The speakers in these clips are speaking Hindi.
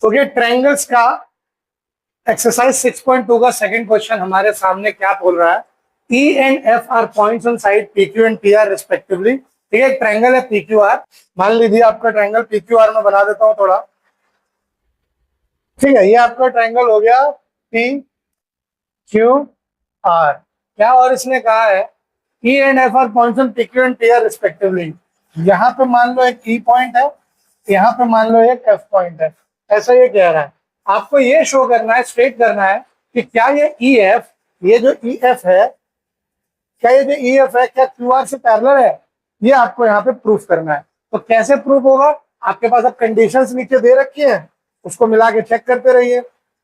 तो ये ट्रायंगल्स का एक्सरसाइज 6.2 का सेकंड क्वेश्चन हमारे सामने क्या बोल रहा है, E and F R points on side P Q and P R respectively. ठीक है, एक ट्रायंगल है पी क्यू आर, मान लीजिए आपका ट्रायंगल पी क्यू आर में बना देता हूं थोड़ा। ठीक है, ये आपका ट्रायंगल हो गया पी क्यू आर क्या, और इसने कहा है E and F R points on P Q and P R respectively. यहाँ पे मान लो एक ई पॉइंट है, यहाँ पे मान लो एक एफ पॉइंट है, ऐसा ये कह रहा है। आपको ये शो करना है, स्टेट करना है कि क्या ये ई एफ, ये जो ई एफ है, क्या ये जो ई एफ है क्या क्यू आर से पैरेलल है, ये आपको यहाँ पे प्रूफ करना है। तो कैसे प्रूफ होगा, आपके पास अब कंडीशंस नीचे दे रखी है, उसको मिला के चेक करते रहिए।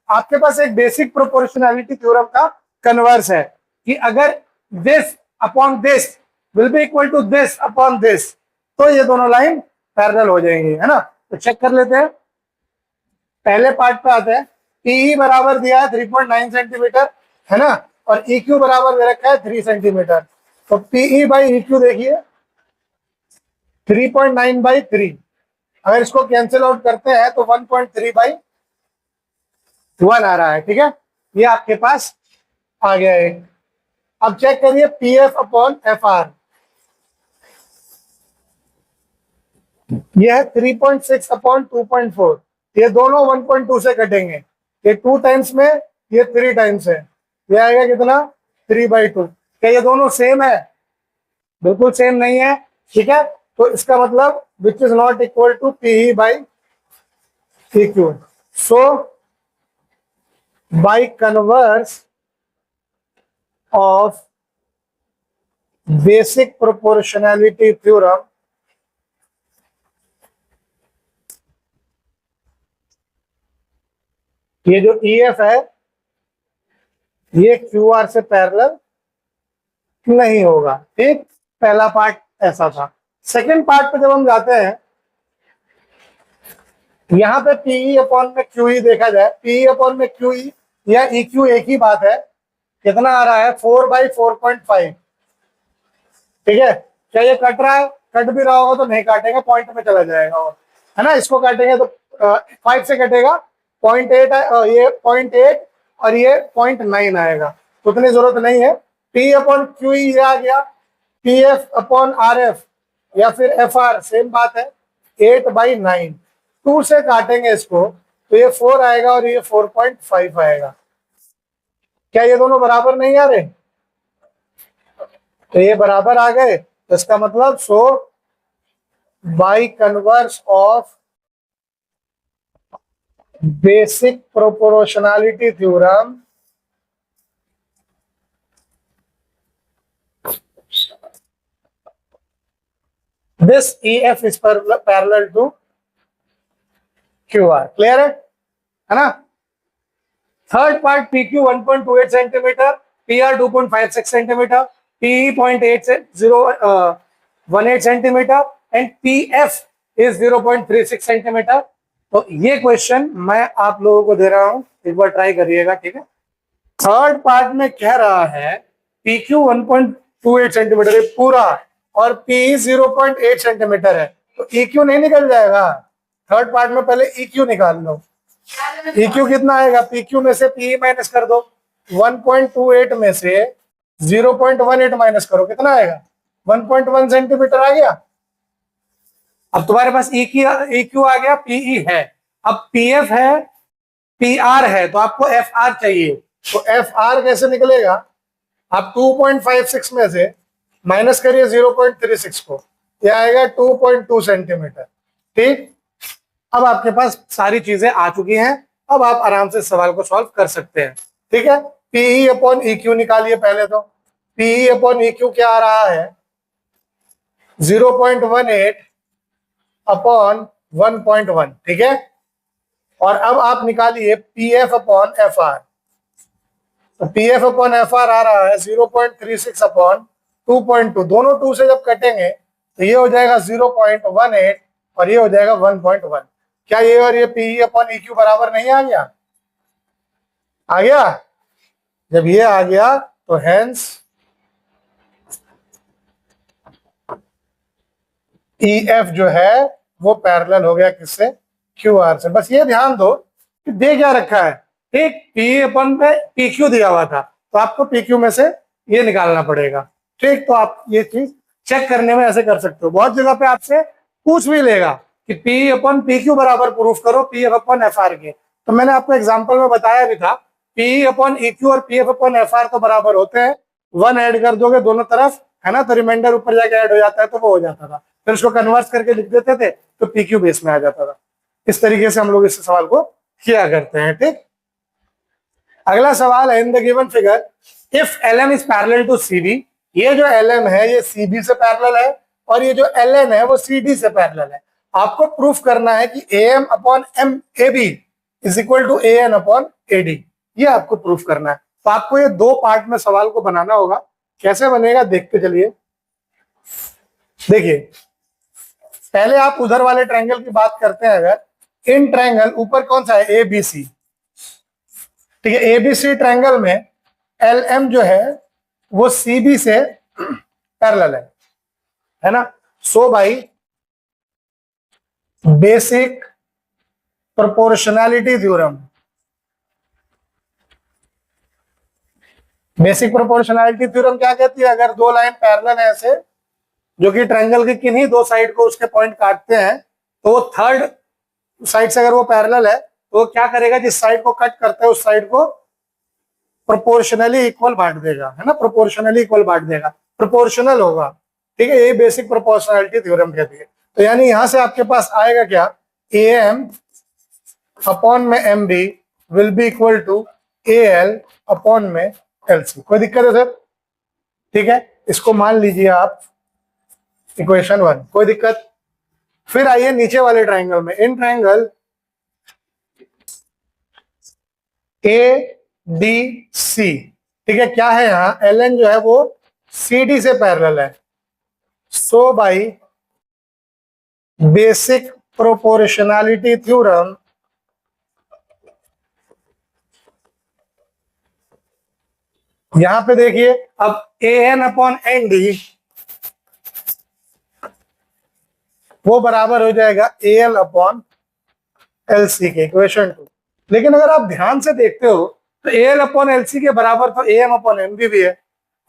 आपके पास एक बेसिक प्रोपोर्शनैलिटी थ्योरम का कन्वर्स है कि अगर this upon this will be equal to this upon this, तो ये दोनों लाइन पैरेलल हो जाएंगी, है ना। तो चेक कर लेते हैं, पहले पार्ट पे आते हैं। पीई बराबर दिया है 3.9 सेंटीमीटर, है ना, और ई क्यू बराबर दे रखा है 3 सेंटीमीटर। तो पीई बाई ई क्यू देखिए 3.9 बाई 3, अगर इसको कैंसिल आउट करते हैं तो 1.3 बाई 1 आ रहा है। ठीक है, ये आपके पास आ गया एक। अब चेक करिए P F upon F R, ये है 3.6 अपॉन 2.4, ये दोनों 1.2 से कटेंगे, ये 2 टाइम्स में, ये 3 टाइम्स है, ये आएगा कितना 3/2। क्या ये दोनों सेम है? बिल्कुल सेम नहीं है। ठीक है, तो इसका मतलब which is not equal to PE by P Q. So by converse of basic proportionality theorem, ये जो ई एफ है ये क्यू आर से पैरेलल नहीं होगा। ठीक, पहला पार्ट ऐसा था। सेकंड पार्ट पे जब हम जाते हैं, यहां पे पीई अपॉन में क्यूई देखा जाए, पीई अपॉन में क्यूई या ई क्यू एक ही बात है, कितना आ रहा है 4/4.5। ठीक है, क्या ये कट रहा है? कट भी रहा होगा तो नहीं काटेंगे, पॉइंट में चला जाएगा, और है ना, इसको काटेंगे तो 5 से कटेगा, 0.8 ये 0.8 और ये 0.9 आएगा, तो उतनी जरूरत नहीं है। पी अपॉन क्यू ये आ गया, P F upon R F या फिर एफ आर सेम बात है, 8/9। 2 से काटेंगे इसको तो ये 4 आएगा और ये 4.5 आएगा। क्या ये दोनों बराबर नहीं आ रहे? तो ये बराबर आ गए, तो इसका मतलब so by converse of basic proportionality theorem, this EF is parallel to QR. Clear है ना। Third part PQ 1.28 centimetre, PR 2.56 centimetre, PE 0.8018 centimetre and PF is 0.36 centimetre. तो ये क्वेश्चन मैं आप लोगों को दे रहा हूं, एक बार ट्राई करिएगा। ठीक है, थर्ड पार्ट में कह रहा है PQ 1.28 सेंटीमीटर है पूरा और PE 0.8 सेंटीमीटर है, तो EQ नहीं निकल जाएगा। थर्ड पार्ट में पहले EQ निकाल लो। EQ कितना आएगा? PQ में से PE माइनस कर दो, 1.28 में से 0.18 माइनस करो, कितना आएगा? 1.1 सेंटीमीटर आ गया। अब तुम्हारे पास EQ आ गया, PE है, अब PF है, PR है, तो आपको FR चाहिए। तो FR कैसे निकलेगा? आप 2.56 में से माइनस करिए 0.36 को, यह आएगा 2.2 सेंटीमीटर। ठीक, अब आपके पास सारी चीजें आ चुकी हैं, अब आप आराम से सवाल को सॉल्व कर सकते हैं। ठीक है, PE अपॉन EQ निकालिए पहले। तो PE अपॉन EQ क्या आ रहा है? 0.18 अपॉन 1.1। ठीक है, और अब आप निकालिए PF अपॉन FR। तो PF अपॉन FR आ रहा है 0.36 अपॉन 2.2, दोनों 2 से जब कटेंगे तो ये हो जाएगा 0.18 और ये हो जाएगा 1.1। क्या ये और ये PE अपॉन EQ बराबर नहीं आ गया? आ गया। जब ये आ गया तो हेंस EF जो है वो पैरेलल हो गया किससे? QR से। बस ये ध्यान दो कि दे क्या रखा है, ठीक, पी अपन पे पी क्यू दिया हुआ था, तो आपको पी क्यू में से ये निकालना पड़ेगा, ठीक। तो आप ये चीज चेक करने में ऐसे कर सकते हो। बहुत जगह पे आपसे पूछ भी लेगा कि पी अपन पी क्यू बराबर प्रूफ करो पी एफ अपन एफ आर के। तो मैंने आपको एग्जाम्पल में बताया भी था, पी अपन ई क्यू और पी एफ अपन एफ आर तो बराबर होते हैं, 1 ऐड कर दोगे दोनों तरफ, है ना, तो रिमाइंडर ऊपर जाके ऐड हो जाता है, तो वो हो जाता था। फिर उसको कन्वर्ट करके लिख देते थे तो पी क्यू बेस में आ जाता था। इस तरीके से हम लोग इस सवाल को किया करते हैं, ठीक। अगला सवाल है, in the given figure if L M is parallel to C B, ये जो एल एम है ये सी बी से पैरेलल है और ये जो एल एन है वो सी डी से पैरेलल है। आपको प्रूफ करना है कि A M upon M A B is equal to A N upon A D, ये आपको प्रूफ करना है। तो आपको ये दो पार्ट में सवाल को बनाना होगा। कैसे बनेगा देखते चलिए। देखिए, पहले आप उधर वाले ट्रायंगल की बात करते हैं। अगर इन ट्रायंगल ऊपर कौन सा है, ए बी सी, ठीक है, ए बी सी ट्रायंगल में एल एम जो है वो सी बी से पैरेलल है ना। So by basic proportionality theorem, basic proportionality theorem क्या कहती है, अगर दो लाइन पैरेलल है ऐसे जो कि ट्रायंगल की किन्हीं दो साइड को उसके पॉइंट काटते हैं, तो वो थर्ड साइड से अगर वो पैरेलल है तो वो क्या करेगा, जिस साइड को कट करता है उस साइड को प्रोपोर्शनली इक्वल बांट देगा, है ना, प्रोपोर्शनली इक्वल बांट देगा, प्रोपोर्शनल होगा, ठीक है। ये बेसिक प्रोपोर्शनैलिटी थ्योरम कहती है। तो यानी यहां से आपके पास आएगा क्या, ए एम अपॉन में M B will be equal to A L upon में एल सी। कोई दिक्कत है सर, ठीक है, इसको मान लीजिए आप इक्वेशन 1, कोई दिक्कत। फिर आइए नीचे वाले ट्रायंगल में, in triangle A D C, ठीक है, क्या है यहाँ, एल एन जो है वो सी डी से पैरेलल है। So by basic proportionality theorem यहां पे देखिए, अब A N upon N D वो बराबर हो जाएगा A L upon L C के, इक्वेशन 2। लेकिन अगर आप ध्यान से देखते हो तो A L upon L C के बराबर तो A M upon M B भी है।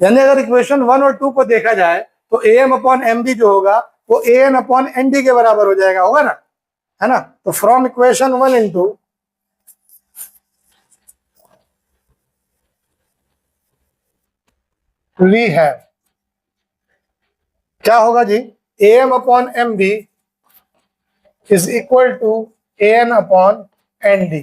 यानी अगर इक्वेशन 1 और 2 को देखा जाए तो A M upon M B जो होगा वो A N upon N D के बराबर हो जाएगा, होगा ना, है ना। तो फ्रॉम इक्वेशन 1 इंटू वी है क्या होगा जी, A M upon M B is equal to A N upon N D,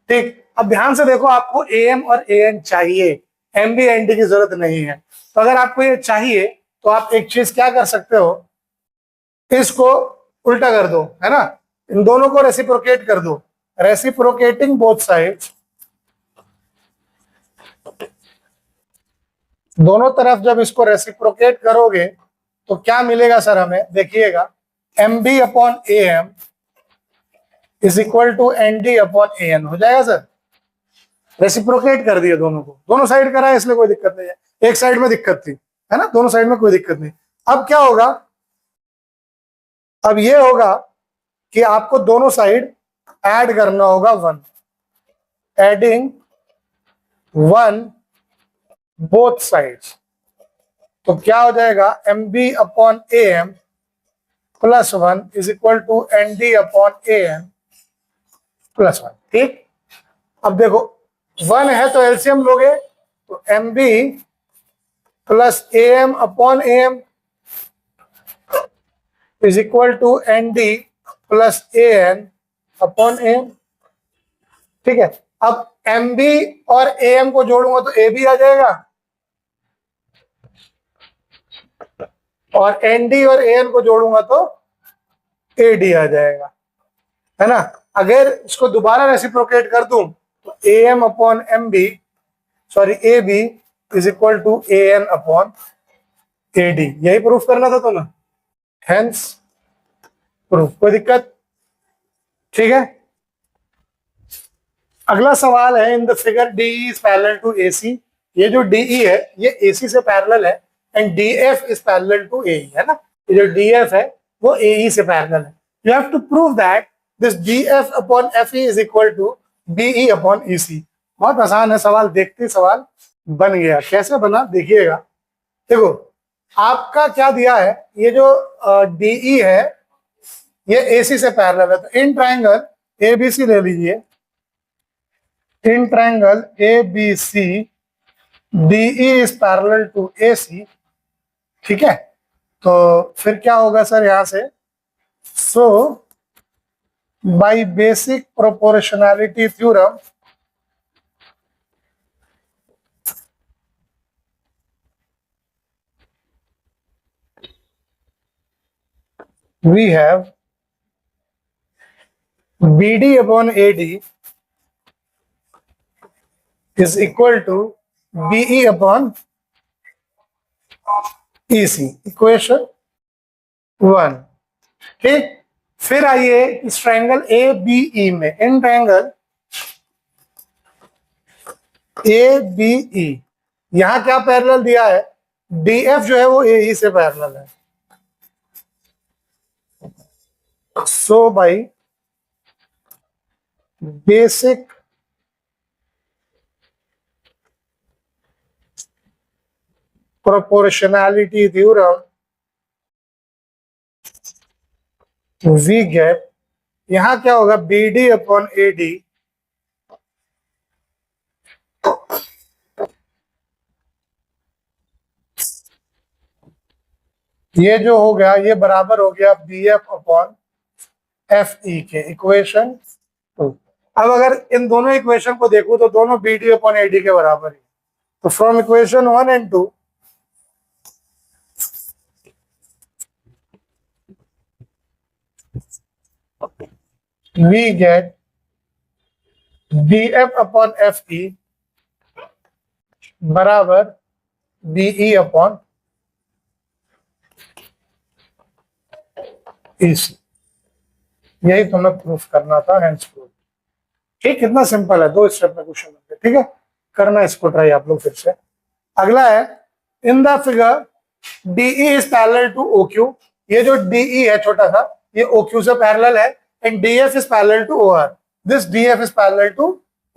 ठीक। अब ध्यान से देखो, आपको ए एम और ए एन चाहिए, एम बी एन डी की जरूरत नहीं है। तो अगर आपको ये चाहिए तो आप एक चीज क्या कर सकते हो, इसको उल्टा कर दो, है ना, इन दोनों को रेसिप्रोकेट कर दो, रेसिप्रोकेटिंग बोथ साइड्स, दोनों तरफ जब इसको रेसिप्रोकेट करोगे तो क्या मिलेगा सर हमें, देखिएगा, M B upon A M is equal to N D upon A N हो जाएगा सर। रेसिप्रोकेट कर दिया दोनों को, दोनों साइड करा है इसलिए कोई दिक्कत नहीं है, एक साइड में दिक्कत थी, है ना, दोनों साइड में कोई दिक्कत नहीं। अब क्या होगा, अब ये होगा कि आपको दोनों साइड ऐड करना होगा 1, एडिंग 1 बोथ साइड्स। तो क्या हो जाएगा, M B upon A M plus 1 is equal to N D upon A N plus 1, ठीक। अब देखो 1 है तो एलसीएम लोगे तो M B plus A M upon A M is equal to N D plus A N upon A M, ठीक है। अब एम बी और ए एम को जोड़ूंगा तो ए बी आ जाएगा और एन डी और ए एन को जोड़ूंगा तो ए डी आ जाएगा, है ना। अगर इसको दोबारा रेसिप्रोकेट कर दूं तो A M upon M B, sorry A B is equal to A N upon A D, यही प्रूफ करना था तुम्हें, हेंस प्रूफ, कोई दिक्कत, ठीक है। अगला सवाल है, in the figure D is parallel to A C, ये जो डीई है ये ए सी से पैरेलल है and D F is parallel to A, है ना, ये जो डी एफ है वो ए से पैरेलल है। You have to prove that this D F upon F E is equal to BE upon EC। बहुत आसान है सवाल, देखते सवाल बन गया। कैसे बना देखिएगा। देखो आपका क्या दिया है, ये जो DE है ये AC से पैरेलल है, तो इन ट्राइंगल ABC ले लीजिए। In triangle ABC DE is parallel to AC, ठीक है। तो फिर क्या होगा सर यहां से, so by basic proportionality theorem we have BD upon AD is equal to BE upon EC, equation 1, ठीक। फिर आइए इस ट्रायंगल ABE में, इन ट्रायंगल ABE यहां क्या पैरेलल दिया है, DF जो है वो AE से पैरेलल है। So by basic proportionality theorem we get, यहां क्या होगा BD अपॉन AD ये जो हो गया ये बराबर हो गया BF अपॉन FE के, इक्वेशन 2। अब अगर इन दोनों इक्वेशन को देखूं तो दोनों BD अपॉन AD के बराबर है। तो from equation 1 and 2 we get BF upon FE बराबर BE अपॉन EC। यही तुम्हें प्रूफ करना था, हेंस प्रूफ। ठीक, कितना सिंपल है, 2 स्टेप में क्वेश्चन बनते, ठीक है। करना इसको ट्राई आप लोग फिर से। अगला है, in the figure DE is parallel to OQ। ये जो DE है छोटा सा, ये OQ से पैरेलल है, and DF is parallel to OR। This DF is parallel to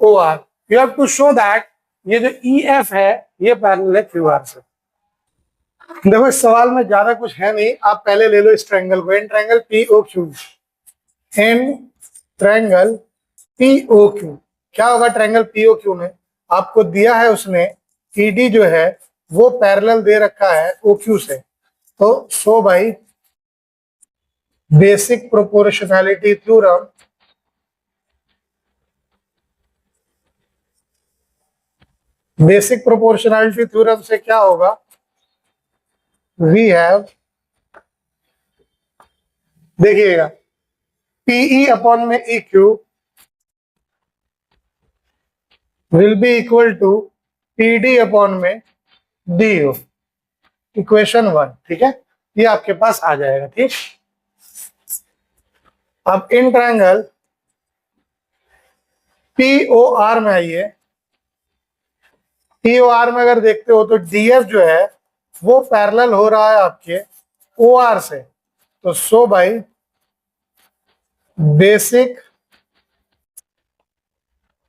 OR। You have to show that ये जो EF है ये पैरेलल है QR से। देखो इस सवाल में ज्यादा कुछ है नहीं, आप पहले ले लो इस ट्रायंगल को, in triangle POQ, in triangle POQ। क्या होगा ट्रायंगल POQ में, आपको दिया है उसने ED जो है वो पैरेलल दे रखा है OQ से। तो so by basic proportionality theorem basic proportionality theorem से क्या होगा, वी हैव, देखिएगा PE अपॉन में EQ will be equal to PD upon में DO, इक्वेशन 1, ठीक है। ये आपके पास आ जाएगा, ठीक। अब इन ट्रायंगल POR में आइए। POR में अगर देखते हो तो DF जो है वो पैरेलल हो रहा है आपके OR से। तो so by basic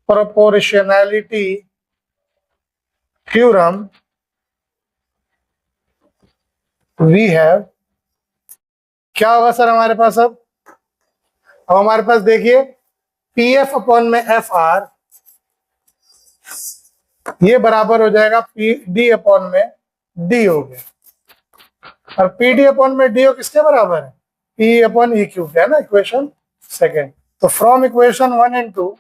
proportionality theorem we have, क्या होगा सर हमारे पास, अब हमारे पास देखिए PF अपॉन में FR ये बराबर हो जाएगा PD अपॉन में D हो गया, और PD अपॉन में DO किसके बराबर है, P अपॉन EQ के, है ना, इक्वेशन 2। तो from equation 1 and 2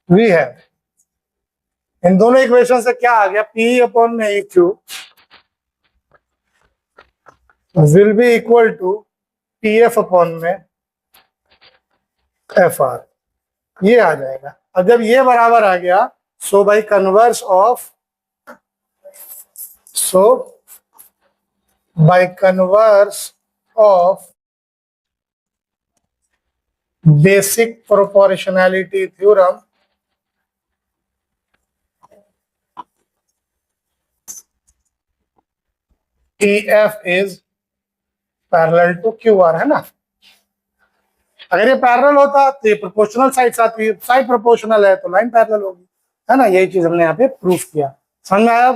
we have, इन दोनों इक्वेशन से क्या आ गया, P अपॉन में EQ will be equal to PF upon में FR, ये आ जाएगा। अब जब ये बराबर आ गया, so by converse of, so by converse of basic proportionality theorem EF is parallel to QR, है ना। अगर ये पैरेलल होता तो ये प्रोपोर्शनल साइड्स आती है, साइड प्रोपोर्शनल है तो लाइन पैरेलल होगी, है ना। यही चीज हमने यहाँ पे प्रूफ किया, समझ में आया।